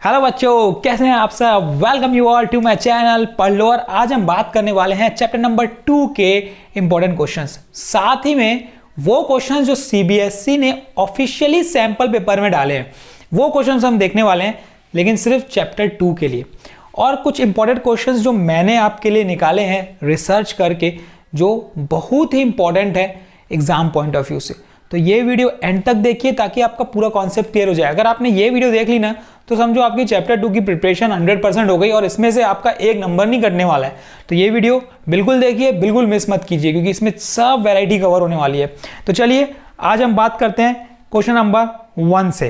Hello बच्चों, कैसे हैं आप सब। Welcome you all to my channel पढ़ लो। और आज हम बात करने वाले हैं चैप्टर नंबर 2 के इंपॉर्टेंट क्वेश्चंस, साथ ही में वो क्वेश्चंस जो सीबीएसई ने ऑफिशियली सैंपल पेपर में डाले हैं वो क्वेश्चंस हम देखने वाले हैं, लेकिन सिर्फ चैप्टर 2 के लिए। और कुछ इंपॉर्टेंट क्वेश्चंस जो मैंने आपके लिए निकाले हैं रिसर्च करके, जो बहुत ही इंपॉर्टेंट है एग्जाम पॉइंट ऑफ व्यू से। तो ये वीडियो एंड तक देखिए ताकि आपका पूरा कॉन्सेप्ट क्लियर हो जाए। अगर आपने ये वीडियो देख ली ना तो समझो आपकी चैप्टर 2 की प्रिपरेशन 100% हो गई और इसमें से आपका एक नंबर नहीं कटने वाला है। तो ये वीडियो बिल्कुल देखिए, बिल्कुल मिस मत कीजिए, क्योंकि इसमें सब वैरायटी कवर होने वाली है। तो चलिए आज हम बात करते हैं क्वेश्चन नंबर 1 से।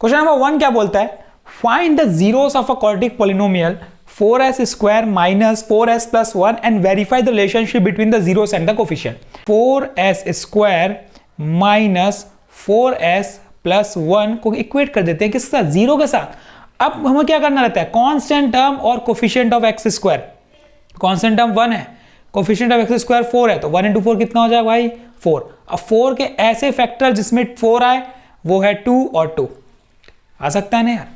क्वेश्चन नंबर 1 क्या बोलता है, find the zeros of a quadratic polynomial 4s square minus 4s plus 1 and verify the relationship between the zeros and the coefficient. 4s square minus 4s plus 1 को equate कर देते हैं किसके साथ, जीरो के साथ। अब हमें क्या करना रहता है, कांस्टेंट टर्म और coefficient of x square. Constant term 1 है, कोफिशिएंट ऑफ एक्स स्क्वायर 4 है, तो 1 into 4 कितना हो जाएगा भाई 4। अब 4 के ऐसे फैक्टर जिसमें 4 आए वो है 2 और 2 आ सकता है ना यार।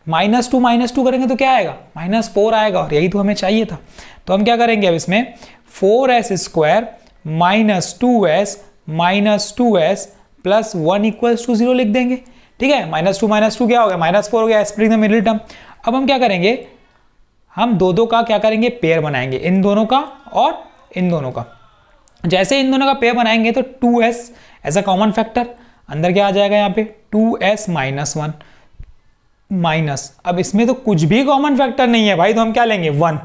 -2 करेंगे तो क्या आएगा, -4 आएगा, और यही तो हमें चाहिए था। तो हम क्या करेंगे अब इसमें 4s square minus 2s plus 1 equals to 0 लिख देंगे। ठीक है, -2 क्या हो गया, -4 हो गया, स्प्लिट द मिडिल टर्म। अब हम क्या करेंगे, हम दो का क्या करेंगे, पेयर बनाएंगे, इन दोनों का और इन दोनों का। जैसे इन दोनों का पेयर बनाएंगे तो 2s as a common factor, अंदर क्या आ जाएगा यहाँ पे 2s माइनस 1 माइनस, अब इसमें तो कुछ भी कॉमन फैक्टर नहीं है भाई, तो हम क्या लेंगे 1।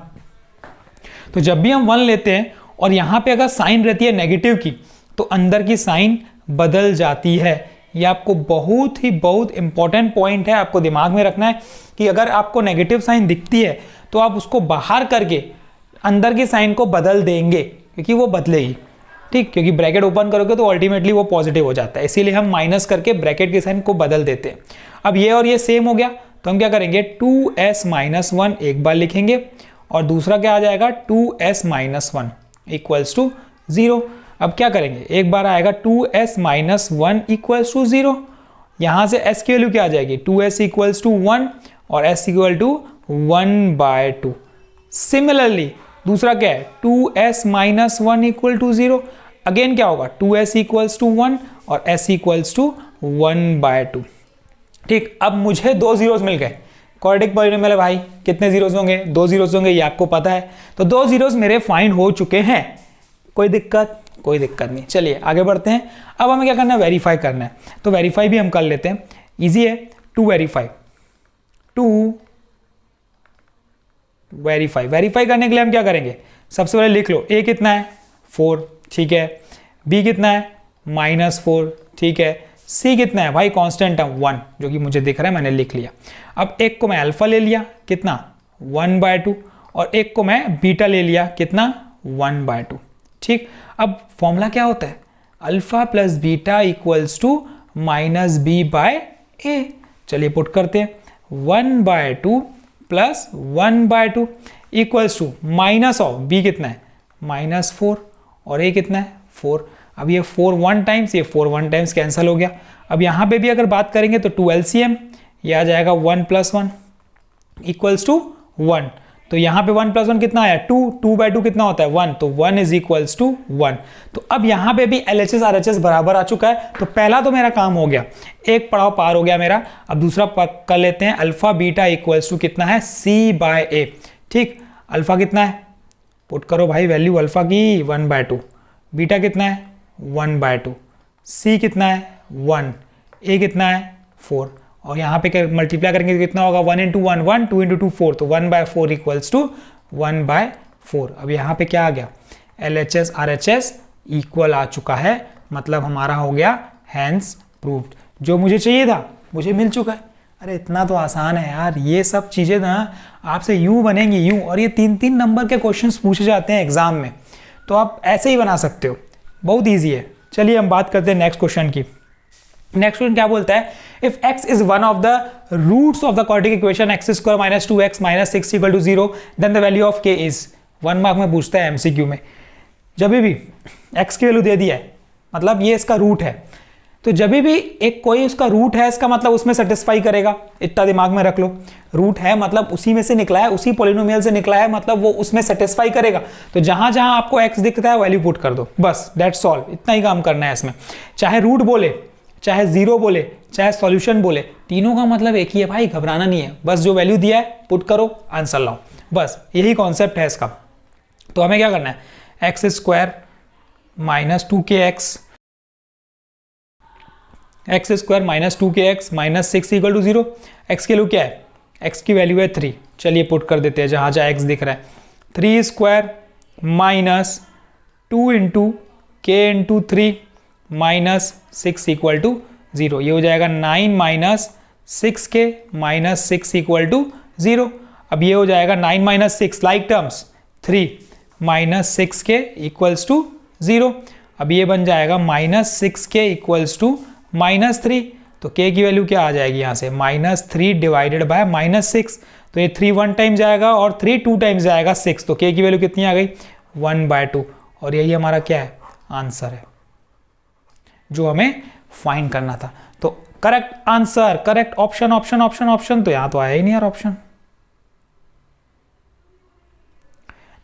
तो जब भी हम 1 लेते हैं और यहाँ पे अगर साइन रहती है नेगेटिव की तो अंदर की साइन बदल जाती है। ये आपको बहुत इंपॉर्टेंट पॉइंट है, आपको दिमाग में रखना है कि अगर आपको नेगेटिव साइन दिखती है तो आप उसको बाहर करके अंदर की साइन को बदल देंगे, क्योंकि वो बदलेगी। ठीक, क्योंकि ब्रैकेट ओपन करोगे तो अल्टीमेटली वो पॉजिटिव हो जाता है, इसीलिए हम माइनस करके ब्रैकेट की साइन को बदल देते हैं। अब ये और ये सेम हो गया, तो हम क्या करेंगे 2s माइनस 1 एक बार लिखेंगे और दूसरा क्या आ जाएगा 2s माइनस 1 इक्वल्स टू 0। अब क्या करेंगे, एक बार आएगा 2s माइनस 1 इक्वल्स टू 0, यहां से s की वैल्यू क्या आ जाएगी 2s इक्वल्स टू 1 और s इक्वल टू 1/2। सिमिलरली दूसरा क्या है 2s minus 1 equal to 0, again क्या होगा 2s इक्वल्स टू 1 और s इक्वल्स टू 1/2। ठीक, अब मुझे 2 जीरोस मिल गए। क्वाड्रेटिक पॉलिनोमियल भाई कितने जीरोस होंगे, 2 जीरोस होंगे, ये आपको पता है। तो 2 जीरोस मेरे फाइंड हो चुके हैं, कोई दिक्कत नहीं। चलिए आगे बढ़ते हैं। अब हमें क्या करना है, वेरीफाई करना है। तो वेरीफाई भी हम कर लेते हैं, इजी है। टू वेरीफाई वेरीफाई करने के लिए हम क्या करेंगे, सबसे पहले लिख लो a कितना है 4, ठीक है, b कितना है -4, ठीक है, c कितना है भाई कांस्टेंट टर्म 1 जो कि मुझे दिख रहा है, मैंने लिख लिया। अब एक को मैं अल्फा ले लिया कितना 1/2 और एक को मैं बीटा ले लिया कितना 1/2। ठीक, अब फॉर्मूला क्या होता है, alpha plus beta equals to -b/a। चलिए पुट करते हैं 1/2 plus 1/2 equals to minus of b कितना है -4 और a कितना है 4। अब ये 4 1 टाइम्स, ये 4 1 टाइम्स कैंसिल हो गया। अब यहाँ पे भी अगर बात करेंगे तो 2 LCM, ये आ जाएगा 1 + 1 इक्वल्स टू 1। तो यहाँ पे 1 + 1 कितना आया 2, 2/2 कितना होता है 1, तो 1 इज इक्वल्स टू 1। तो अब यहाँ पे भी LHS RHS बराबर आ चुका है। तो पहला तो मेरा काम हो गया, एक पड़ाव पार हो गया मेरा। अब दूसरा कर लेते हैं, अल्फा बीटा इक्वल्स टू कितना है c/a। ठीक, अल्फा कितना है, पुट करो भाई वैल्यू अल्फा की 1/2, बीटा कितना है 1/2, c कितना है 1, a कितना है 4, और यहाँ पे मल्टीप्लाई करेंगे तो कितना होगा 1 into 1 1, 2 into 2 4, तो 1/4 इक्वल्स टू 1/4। अब यहाँ पे क्या आ गया, LHS RHS इक्वल आ चुका है, मतलब हमारा हो गया हैंस प्रूव्ड। जो मुझे चाहिए था मुझे मिल चुका है। अरे इतना तो आसान है यार, ये सब चीज़ें ना आपसे यूं बनेंगी यूं, और ये 3-3 नंबर के क्वेश्चंस पूछे जाते हैं एग्जाम में, तो आप ऐसे ही बना सकते हो, बहुत ईजी है। चलिए हम बात करते हैं नेक्स्ट क्वेश्चन की। नेक्स्ट क्वेश्चन क्या बोलता है, if x is one of the roots of the quadratic equation x² - 2x - 6 = 0 then the value of k is. 1 mark में पूछता है MCQ में। जब भी x की वैल्यू दे दी है, मतलब ये इसका रूट है, तो जब भी एक कोई उसका रूट है इसका मतलब उसमें सेटिस्फाई करेगा, इतना दिमाग में रख लो। रूट है मतलब उसी में से निकला है, उसी पॉलिनोमियल से निकला है, मतलब वो उसमें सेटिस्फाई करेगा। तो जहां जहां आपको एक्स दिखता है वैल्यू पुट कर दो, बस दैट्स ऑल, इतना ही काम करना है इसमें। चाहे रूट बोले, चाहे जीरो बोले, चाहे सॉल्यूशन बोले, तीनों का मतलब एक ही है भाई, घबराना नहीं है। बस जो वैल्यू दिया है पुट करो, आंसर लाओ, बस यही कॉन्सेप्ट है इसका। तो हमें क्या करना है, x square minus 2kx, x square minus 2kx minus 6 equal to 0। X की वैल्यू क्या है, एक्स की वैल्यू है 3, चलिए पुट कर देते हैं जहां जहां एक्स दिख रहा है। 3 स्क्वायर माइनस 2 इंटू के इंटू 3 माइनस 6 इक्वल टू 0, ये हो जाएगा 9 minus 6k minus 6 equal to 0। अब ये हो जाएगा 9 minus 6 like terms 3 minus 6k equals to 0। अब ये बन जाएगा minus 6k equals to minus 3। तो k की वैल्यू क्या आ जाएगी यहाँ से, माइनस 3 डिवाइडेड बाय माइनस 6। तो ये 3 1 टाइम जाएगा और 3 2 टाइम्स जाएगा 6। तो k की वैल्यू कितनी आ गई, 1/2। और यही हमारा क्या है, आंसर है जो हमें फाइंड करना था। तो correct answer, correct option, option option option, तो यहां तो आया ही नहीं यार ऑप्शन।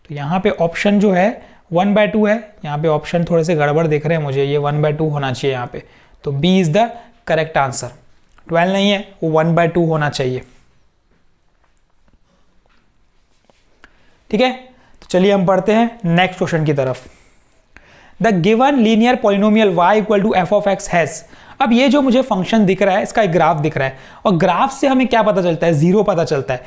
तो यहां पे ऑप्शन जो है 1/2 है, यहां पे ऑप्शन थोड़े से गड़बड़ दिख रहे हैं मुझे, ये 1/2 होना चाहिए यहाँ पे। तो B is the correct answer, 12 नहीं है, वो 1/2 होना चाहिए। ठीक है, तो चलिए हम पढ़ते हैं नेक्स्ट क्वेश्चन की तरफ। The given linear polynomial y equal to f of x has. अब ये जो मुझे फंक्शन दिख रहा है इसका एक ग्राफ दिख रहा है, और ग्राफ से हमें क्या पता चलता है, जीरो पता चलता है।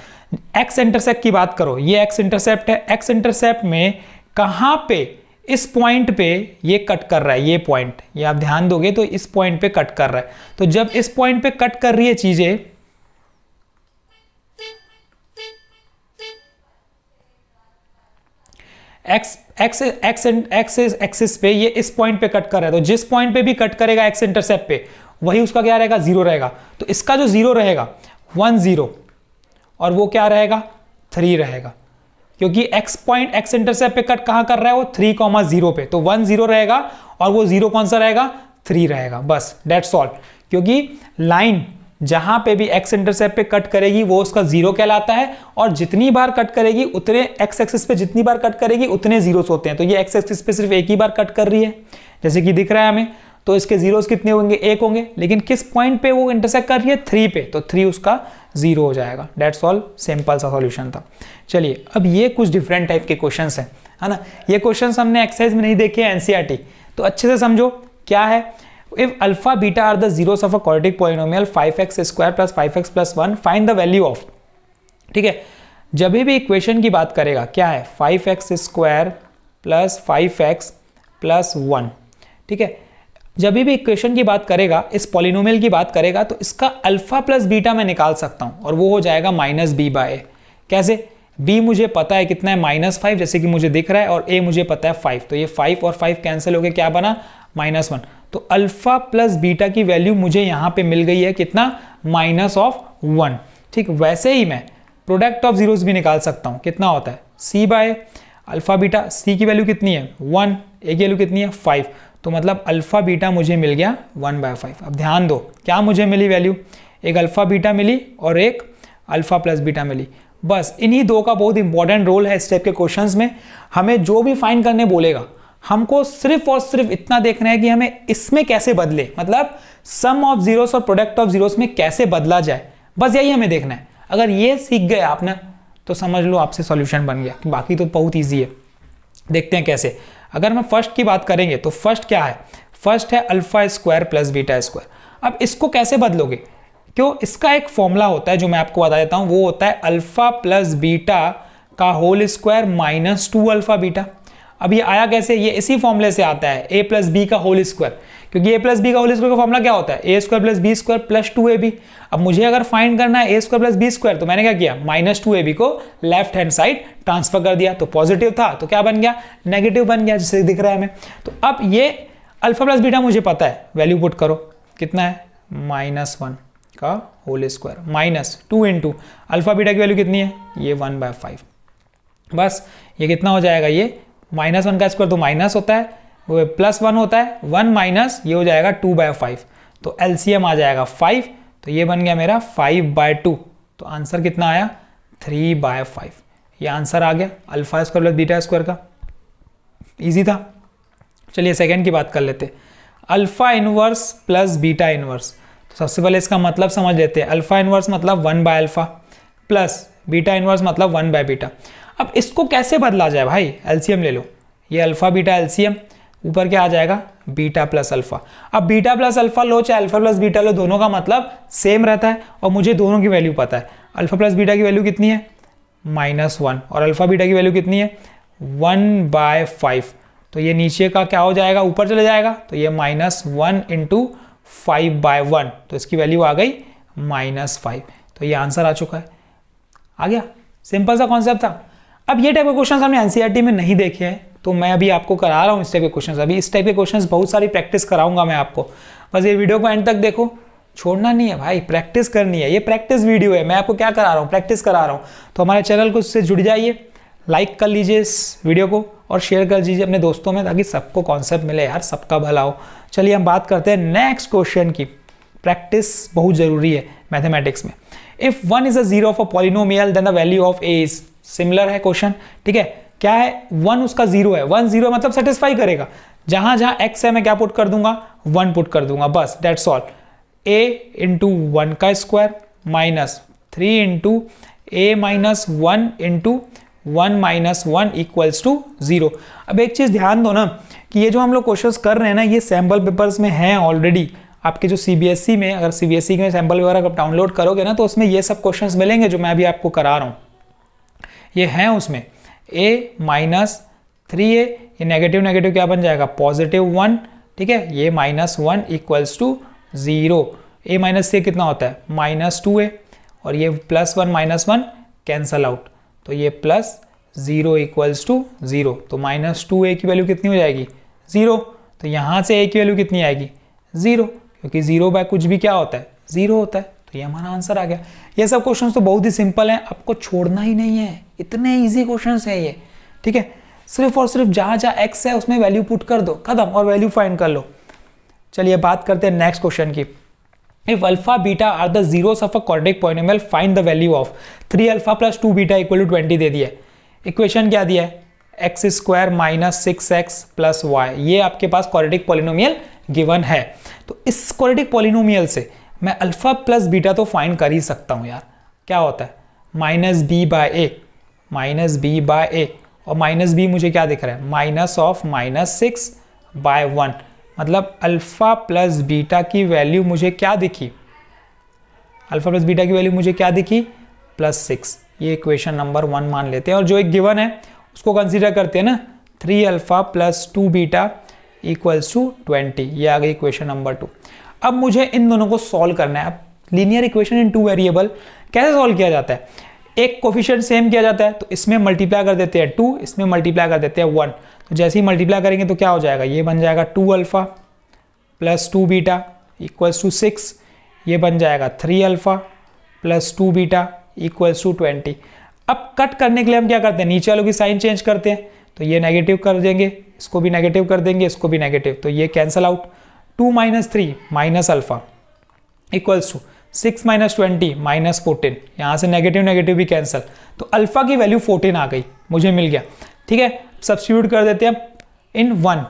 एक्स इंटरसेप्ट की बात करो, ये एक्स इंटरसेप्ट है, एक्स इंटरसेप्ट में कहां पे, इस पॉइंट पे ये कट कर रहा है, ये पॉइंट, ये आप ध्यान दोगे तो इस पॉइंट पे कट कर रहा है। तो जब इस पॉइंट पे कट कर रही है चीजें, एक्सिस पे ये इस पॉइंट पे कट कर रहा है, तो जिस पॉइंट पे भी कट करेगा एक्स इंटरसेप्ट पे, वही उसका क्या रहेगा, जीरो रहेगा। तो इसका जो जीरो रहेगा 1 0, और वो क्या रहेगा, 3 रहेगा, क्योंकि एक्स पॉइंट एक्स इंटरसेप्ट पे कट कहां कर रहा है, वो 3,0 पे। तो 1 0 रहेगा और वो 0 कौन सा रहेगा, 3 रहेगा, बस दैट्स ऑल। क्योंकि लाइन जहां पे भी एक्स इंटरसेप्ट पे कट करेगी वो उसका जीरो कहलाता है, और जितनी बार कट करेगी उतने, एक्स एक्सिस पे जितनी बार कट करेगी उतने जीरोस होते हैं। तो ये एक्स एक्सिस पे सिर्फ एक ही बार कट कर रही है, जैसे कि दिख रहा है हमें, तो इसके जीरोस कितने होंगे, 1 होंगे। लेकिन किस पॉइंट पे वो इंटरसेक्ट कर रही है, 3 पे, तो 3 उसका जीरो हो जाएगा। दैट्स ऑल, सिंपल सा सॉल्यूशन था। चलिए अब ये कुछ डिफरेंट टाइप के क्वेश्चंस हैं, है ना। ये क्वेश्चंस हमने एक्सरसाइज में नहीं देखे हैं, एनसीईआरटी, तो अच्छे से समझो क्या है। If alpha beta are the zeros of a quadratic polynomial 5x square plus 5x plus 1, find the value of। ठीक है, जब भी इक्वेशन की बात करेगा क्या है, 5x square plus 5x plus 1। ठीक है, जब भी इक्वेशन की बात करेगा, इस पॉलिनोमियल की बात करेगा, तो इसका अल्फा प्लस बीटा मैं निकाल सकता हूं, और वो हो जाएगा -b/a। कैसे, b मुझे पता है कितना है, -5 जैसे कि मुझे दिख रहा है, और a मुझे पता है 5, तो ये 5 और 5 कैंसिल हो गए, क्या बना, -1। तो अल्फा प्लस बीटा की वैल्यू मुझे यहां पे मिल गई है कितना, -1। ठीक, वैसे ही मैं प्रोडक्ट ऑफ जीरोस भी निकाल सकता हूं, कितना होता है, c/a। अल्फा बीटा, c की वैल्यू कितनी है 1, a की वैल्यू कितनी है 5, तो मतलब अल्फा बीटा मुझे मिल गया 1/5। अब ध्यान दो क्या मुझे मिली वैल्यू, एक अल्फा बीटा मिली और एक अल्फा प्लस बीटा मिली। बस इन्हीं दो का बहुत इंपॉर्टेंट रोल है इस टाइप के क्वेश्चंस में। हमें जो भी फाइंड करने बोलेगा, हमको सिर्फ और सिर्फ इतना देखना है कि हमें इसमें कैसे बदले, मतलब सम ऑफ जीरोस और प्रोडक्ट ऑफ जीरोस में कैसे बदला जाए, बस यही हमें देखना है। अगर ये सीख गए आपने तो समझ लो आपसे सॉल्यूशन बन गया, बाकी तो बहुत इजी है। देखते हैं कैसे। अगर मैं फर्स्ट की बात करेंगे तो फर्स्ट क्या है, फर्स्ट है alpha square plus beta square. अब इसको कैसे बदलोगे, क्यों, इसका एक फॉर्मूला होता है जो मैं आपको बता देता हूं, वो होता है अल्फा प्लस बीटा का होल स्क्वायर -2 अल्फा बीटा। अब ये आया कैसे, ये इसी फॉर्मूले से आता है, a प्लस बी का होल स्क्वायर, क्योंकि a प्लस बी का होल स्क्वायर का फॉर्मूला क्या होता है, a square plus b square plus 2ab। अब मुझे अगर फाइंड करना है a square plus b square, तो मैंने क्या किया, -2ab को लेफ्ट हैंड साइड ट्रांसफर कर दिया, तो पॉजिटिव था तो क्या बन गया, नेगेटिव बन गया, जैसे दिख रहा है हमें। तो अब ये अल्फा प्लस बीटा मुझे पता है, वैल्यू पुट करो, कितना है, -1 का whole square -2 into alpha beta की वैल्यू कितनी है, ये 1/5। बस ये कितना हो जाएगा, ये -1 का स्क्वायर तो माइनस होता है, वो +1 होता है, 1 माइनस ये हो जाएगा 2/5, तो एलसीएम आ जाएगा 5, तो ये बन गया मेरा 5/2, तो आंसर कितना आया 3/5। ये आंसर आ गया alpha square plus beta square का, इजी था। चलिए सेकंड की बात कर लेते, alpha inverse plus beta inverse. तो सबसे पहले इसका मतलब समझ लेते हैं, अल्फा इनवर्स मतलब 1/अल्फा प्लस बीटा इनवर्स मतलब 1/बीटा। अब इसको कैसे बदला जाए भाई, एलसीएम ले लो, ये अल्फा बीटा एलसीएम, ऊपर क्या आ जाएगा बीटा प्लस अल्फा। अब बीटा प्लस अल्फा लो चाहे अल्फा प्लस बीटा लो, दोनों का मतलब सेम रहता है और मुझे दोनों की वैल्यू पता है। अल्फा प्लस बीटा की वैल्यू कितनी है -1 और अल्फा बीटा की वैल्यू कितनी है 1/5। तो ये नीचे का क्या हो जाएगा, ऊपर चले जाएगा, तो ये -1 × 5/1, तो इसकी वैल्यू आ गई -5। तो ये आंसर आ चुका है, आ गया, सिंपल सा कॉन्सेप्ट था। अब ये टाइप के क्वेश्चन हमने एनसीईआरटी में नहीं देखे हैं, तो मैं अभी आपको करा रहा हूँ इस टाइप के क्वेश्चंस। अभी इस टाइप के क्वेश्चंस बहुत सारी प्रैक्टिस कराऊंगा मैं आपको, बस ये वीडियो को एंड तक देखो, छोड़ना नहीं है भाई, प्रैक्टिस करनी है। ये प्रैक्टिस वीडियो है, मैं आपको क्या करा रहा हूँ, प्रैक्टिस करा रहा हूँ। तो हमारे चैनल को उससे जुड़ जाइए, लाइक कर लीजिए इस वीडियो को और शेयर कर दीजिए अपने दोस्तों में, ताकि सबको कॉन्सेप्ट मिले यार, सबका भला हो। चलिए हम बात करते हैं नेक्स्ट क्वेश्चन की। प्रैक्टिस बहुत जरूरी है मैथमेटिक्स में। If 1 is a zero of a polynomial then the value of a is, similar है क्वेश्चन, ठीक है। क्या है 1 उसका जीरो है, 1 जीरो मतलब सेटिस्फाई करेगा, जहां जहां x है मैं क्या पुट कर दूंगा 1 पुट कर दूंगा, बस दैट्स ऑल। a × 1 का स्क्वायर -3 × a - 1 × 1 - 1 इक्वल्स टू 0। अब एक चीज ध्यान दो ना कि ये जो हम लोग क्वेश्चंस कर रहे हैं ना, ये सैम्पल पेपर्स में हैं ऑलरेडी। आपके जो सीबीएसई में, अगर सीबीएसई में सैम्पल वगैरह आप डाउनलोड करोगे ना, तो उसमें ये सब क्वेश्चंस मिलेंगे जो मैं अभी आपको करा रहा हूँ, ये हैं उसमें। a - 3a, ये नेगेटिव नेगेटिव क्या बन जाएगा +1, ठीक है। ये -1 इक्वल्स टू 0। a - से कितना होता है -2a, और ये +1 - 1 कैंसल आउट, तो ये +0 इक्वल्स टू 0। तो -2a की वैल्यू कितनी हो जाएगी 0। तो यहाँ से a की वैल्यू कितनी आएगी 0, क्योंकि 0 बाय कुछ भी क्या होता है 0 होता है। तो ये हमारा आंसर आ गया। ये सब क्वेश्चंस तो बहुत ही सिंपल हैं, आपको छोड़ना ही नहीं है, इतने इजी क्वेश्चंस हैं ये, ठीक है। सिर्फ और सिर्फ जहां जहां x है उसमें वैल्यू पुट कर दो, खत्म, और वैल्यू फाइंड कर लो। चलिए बात करते हैं नेक्स्ट क्वेश्चन की। If alpha beta are the zeros of a quadratic polynomial find the value of 3α + 2β = 20 दे दिया है। इक्वेशन क्या दिया है x² - 6x + y, ये आपके पास क्वाड्रेटिक पॉलिनोमियल गिवन है। तो इस क्वाड्रेटिक पॉलिनोमियल से मैं अल्फा प्लस बीटा तो फाइंड कर ही सकता हूं यार। क्या होता है -b/a, और -b मुझे क्या दिख रहा है -6/1, मतलब अल्फा प्लस बीटा की वैल्यू मुझे क्या दिखी, अल्फा प्लस बीटा की वैल्यू मुझे क्या दिखी +6। ये इक्वेशन नंबर 1 मान लेते हैं, और जो एक गिवन है उसको कंसीडर करते हैं ना, 3α + 2β = 20, ये आ गई इक्वेशन नंबर 2। अब मुझे इन दोनों को सॉल्व करना है। लीनियर इक्वेशन इन 2 वेरिएबल कैसे सॉल्व किया जाता है, एक कोफिशिएंट सेम किया जाता है, तो इसमें मल्टीप्लाई कर देते हैं 2, इसमें मल्टीप्लाई कर देते हैं 1। तो जैसे ही मल्टीप्लाई करेंगे तो क्या हो जाएगा, ये बन जाएगा 2α + 2β = 6, ये बन जाएगा 3α + 2β = 20। अब कट करने के लिए हम क्या करते हैं, नीचे वालों की साइन चेंज करते हैं, तो ये नेगेटिव कर देंगे, इसको भी नेगेटिव कर देंगे, इसको भी नेगेटिव, तो ये कैंसल आउट। 2 - 3 - α = 6 - 20 - 14, यहाँ से नेगेटिव नेगेटिव भी कैंसिल, तो अल्फा की वैल्यू 14 आ गई, मुझे मिल गया, ठीक है। सब्स्टिट्यूट कर देते हैं इन 1,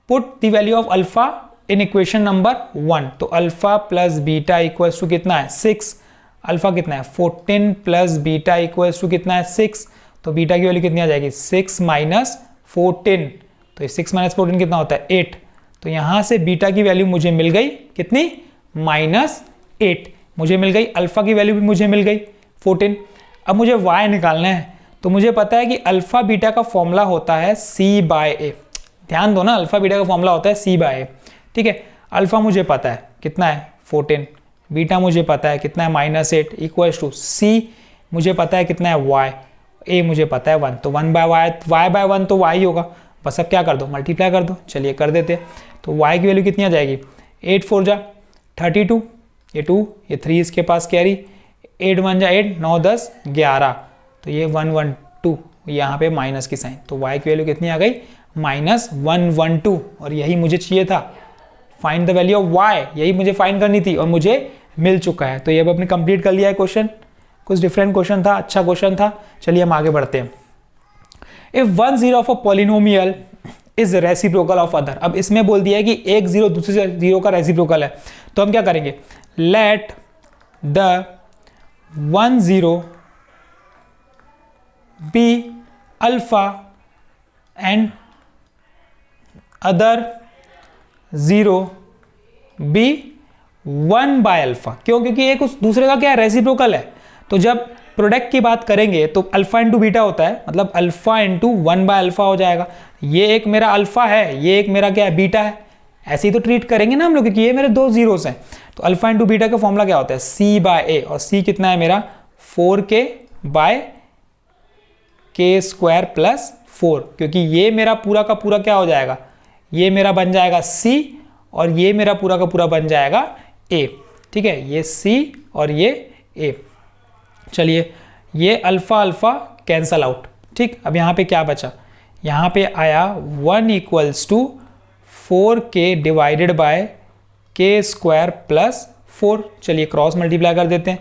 put the value of alpha in equation number 1, तो अल्फा प्लस बीटा = कितना है 6, अल्फा कितना है 14 प्लस बीटा = कितना है 6, तो बीटा की वैल्यू कितनी आ जाएगी 6 - 14, तो 6 - 14 कितना होता है 8, तो यहां से बीटा की वैल्यू मुझे मिल गई कितनी -8 मुझे मिल गई, अल्फा की वैल्यू भी मुझे मिल गई 14। अब मुझे y निकालना है, तो मुझे पता है कि अल्फा बीटा का फॉर्मूला होता है c/a, ध्यान दो ना, अल्फा बीटा का फॉर्मूला होता है c/a, ठीक है। अल्फा मुझे पता है कितना है 14, बीटा मुझे पता है कितना है -8 = c मुझे पता है कितना है y, a मुझे पता है 1, तो 1/y तो y होगा, बस अब क्या कर दो मल्टीप्लाई कर दो। चलिए कर देते हैं, तो y की वैल्यू कितनी आ जाएगी 8 × 4 = 32, ये 2 ये 3 इसके पास कैरी, 8 × 1 = 8, 9 × 10 = 11, तो ये 112, यहाँ पे माइनस की साइन, तो y की वैल्यू कितनी आ गई -112, और यही मुझे चाहिए था find the value of y, यही मुझे फाइंड करनी थी और मुझे मिल चुका है। तो ये अब अपने कंप्लीट कर लिया है क्वेश्चन, कुछ डिफरेंट क्वेश्चन था, अच्छा क्वेश्चन था। चलिए हम आगे बढ़ते हैं। If 1 0 of a polynomial is reciprocal of other, अब इसमें बोल दिया है कि एक 0 दूसरे 0 का रेसिप्रोकल है, तो हम क्या करेंगे, let the 1 0 be alpha and other 0 be 1 by alpha. क्यों? क्योंकि एक उस दूसरे का क्या है, रेसिप्रोकल है। तो जब प्रोडक्ट की बात करेंगे तो अल्फा इंटू बीटा होता है, मतलब अल्फा इंटू 1 बाय अल्फा हो जाएगा। ये एक मेरा अल्फा है, ये एक मेरा क्या है, बीटा है। ऐसे ही तो ट्रीट करेंगे ना हम लोग, क्योंकि ये मेरे दो जीरोस हैं। तो अल्फा इंटू बीटा का फॉर्मूला क्या होता है, सी बाय ए, और सी कितना है मेरा 4k bye k square plus 4, क्योंकि ये मेरा पूरा का पूरा क्या हो जाएगा, ये मेरा बन जाएगा सी और ये मेरा पूरा का पूरा बन जाएगा ए। ठीक है, ये सी और ये ए। चलिए ये अल्फा अल्फा कैंसल आउट। ठीक, अब यहाँ पे क्या बचा, यहाँ पे आया 1 equals to 4k divided by k square plus 4। चलिए क्रॉस मल्टीप्लाई कर देते हैं,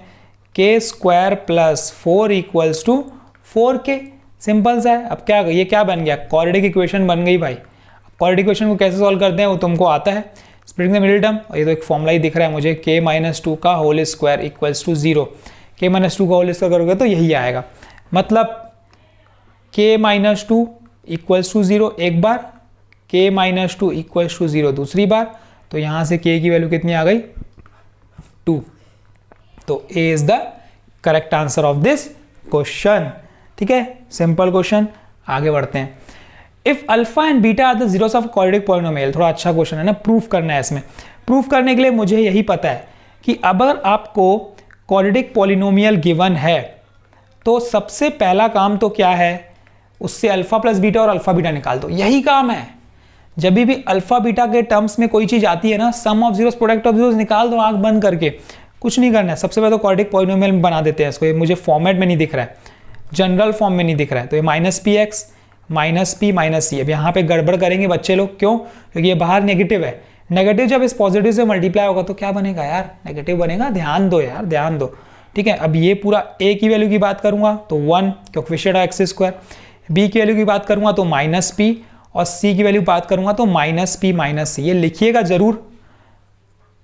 k square plus 4 equals to 4k। Simple सा है। अब क्या, ये क्या बन गया, क्वाड्रेटिक इक्वेशन बन गई भाई। क्वाड्रेटिक इक्वेशन को कैसे सॉल्व करते हैं वो तुमको आता है, स्प्लिटिंग द मिडिल टर्म। और ये तो एक फॉर्मूला ही दिख रहा है मुझे, k माइनस 2 का whole square equals to 0। k minus 2 का होल स्क्वायर करोगे तो यही आएगा, मतलब k माइनस 2 इक्वल्स टू 0 एक बार, k माइनस 2 इक्वल्स टू 0 दूसरी बार। तो यहाँ से k की वैल्यू कितनी आ गई, 2। तो a is the correct answer of this question. ठीक है, सिंपल क्वेश्चन। आगे बढ़ते हैं। If alpha and beta are the zeros of quadratic polynomial, थोड़ा अच्छा क्वेश्चन है ना, प्रूफ करना है इसमें। प्रूफ करने के लिए मुझे यही पता है कि अगर आपको क्वाड्रेटिक पॉलिनोमियल गिवन है तो सबसे पहला काम तो क्या है, उससे अल्फा प्लस बीटा और अल्फा बीटा निकाल दो, यही काम है। जब भी अल्फा बीटा के टर्म्स में कोई चीज आती है ना, sum of zeros product of zeros निकाल दो आंख बंद करके, कुछ नहीं करना है। सबसे पहले तो क्वाड्रेटिक पॉलिनोमियल में बना देते हैं इसको। ये मुझे फॉर्मेट में नहीं दिख रहा है, जनरल फॉर्म में नहीं दिख रहा है। तो ये minus P X minus P minus C. अब यहाँ पे गड़बड़ करेंगे बच्चे लोग, क्यों? क्योंकि ये बाहर नेगेटिव है। नेगेटिव जब इस पॉजिटिव से मल्टीप्लाई होगा तो क्या बनेगा यार, नेगेटिव बनेगा। ध्यान दो यार, ध्यान दो। ठीक है, अब ये पूरा a की वैल्यू की बात करूंगा तो 1 coefficient of x square, b की वैल्यू की बात करूंगा तो माइनस पी, और c की वैल्यू बात करूंगा तो माइनस पी माइनस सी। ये लिखिएगा जरूर।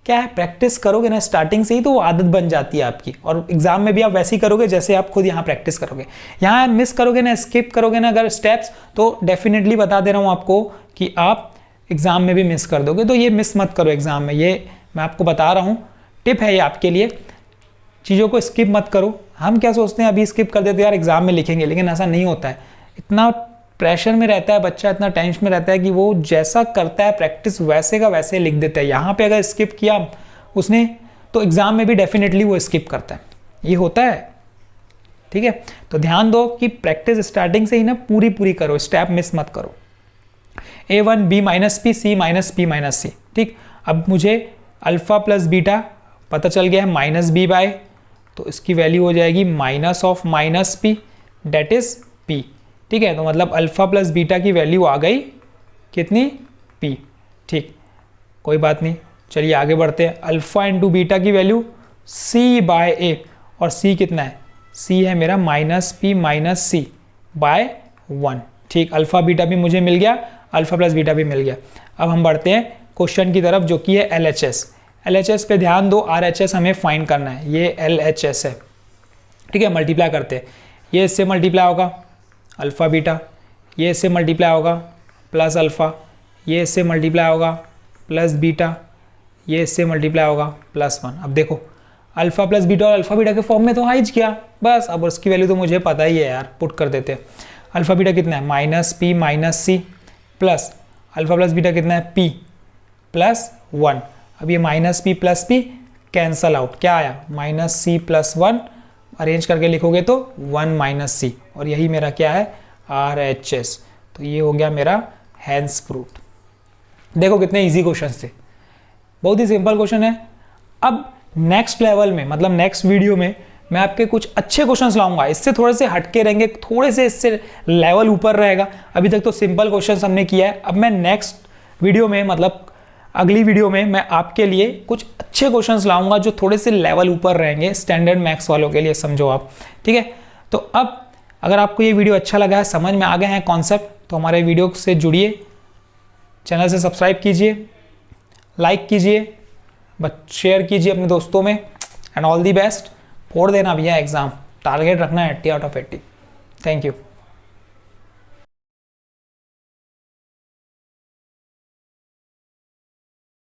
क्या है, प्रैक्टिस करोगे ना स्टार्टिंग से ही तो वो आदत बन जाती है आपकी, और एग्जाम में भी आप वैसे ही करोगे जैसे आप खुद यहाँ प्रैक्टिस करोगे। यहाँ मिस करोगे ना, स्किप करोगे ना अगर स्टेप्स, तो डेफिनेटली बता दे रहा हूँ आपको कि आप एग्जाम में भी मिस कर दोगे। तो ये मिस मत करो एग्जाम में, ये मैं आपको बता रहा हूँ, टिप है ये आपके लिए। चीज़ों को स्किप मत करो। हम क्या सोचते हैं, अभी स्किप कर देते यार एग्जाम में लिखेंगे, लेकिन ऐसा नहीं होता है। इतना प्रेशर में रहता है बच्चा, इतना टेंशन में रहता है कि वो जैसा करता है प्रैक्टिस वैसे का वैसे लिख देता है। यहाँ पे अगर स्किप किया उसने तो एग्जाम में भी डेफिनेटली वो स्किप करता है, ये होता है। ठीक है, तो ध्यान दो कि प्रैक्टिस स्टार्टिंग से ही ना पूरी करो, स्टेप मिस मत करो। a1 b minus P C minus P minus C. ठीक, अब मुझे अल्फा प्लस बीटा पता चल गया है माइनस बी बाय, तो इसकी वैल्यू हो जाएगी minus of minus p, that is p. ठीक है, तो मतलब अल्फा प्लस बीटा की वैल्यू आ गई कितनी, पी। ठीक, कोई बात नहीं, चलिए आगे बढ़ते हैं। अल्फा इंटू बीटा की वैल्यू सी बाय ए, और सी कितना है, सी है मेरा माइनस पी माइनस सी बाय 1। ठीक, अल्फा बीटा भी मुझे मिल गया, अल्फा प्लस बीटा भी मिल गया। अब हम बढ़ते हैं क्वेश्चन की तरफ जो कि है LHS। LHS पे ध्यान दो, RHS हमें फाइंड करना है, ये LHS है। ठीक है, मल्टीप्लाई करते हैं, ये इससे मल्टीप्लाई होगा अल्फा बीटा, ये इससे मल्टीप्लाई होगा प्लस अल्फा, ये इससे मल्टीप्लाई होगा प्लस बीटा, ये इससे मल्टीप्लाई होगा प्लस 1। अब देखो अल्फा प्लस बीटा और अल्फा बीटा के फॉर्म में तो आ ही गया बस। अब उसकी वैल्यू तो मुझे पता ही है यार, पुट कर देते हैं। अल्फा बीटा कितना है, माइनस पी माइनस सी, प्लस अल्फा प्लस बीटा कितना है, पी प्लस 1। अब ये minus P plus P cancel out, क्या आया, माइनस सी प्लस 1, अरेंज करके लिखोगे तो 1 माइनस सी, और यही मेरा क्या है, RHS। तो ये हो गया मेरा हैंस प्रूफ। देखो कितने इजी क्वेश्चन थे, बहुत ही सिंपल क्वेश्चन है। अब नेक्स्ट लेवल में, मतलब नेक्स्ट वीडियो में मैं आपके कुछ अच्छे क्वेश्चंस लाऊंगा, इससे थोड़े से हटके रहेंगे, थोड़े से इससे लेवल ऊपर रहेगा। अभी तक तो सिंपल क्वेश्चंस हमने किया है। अब मैं नेक्स्ट वीडियो में, मतलब अगली वीडियो में मैं आपके लिए कुछ अच्छे क्वेश्चंस लाऊंगा जो थोड़े से लेवल ऊपर रहेंगे स्टैंडर्ड मैथ्स वालों के लिए, समझो आप। ठीक है, तो अब अगर आपको ये वीडियो अच्छा लगा है, समझ में आ गए हैं कॉन्सेप्ट, तो हमारे वीडियो से जुड़िए, चैनल से सब्सक्राइब कीजिए, लाइक कीजिए, शेयर कीजिए अपने दोस्तों में। And all the best. फोड़ देना भैया एग्जाम, टारगेट रखना है 80 आउट ऑफ 80। Thank you.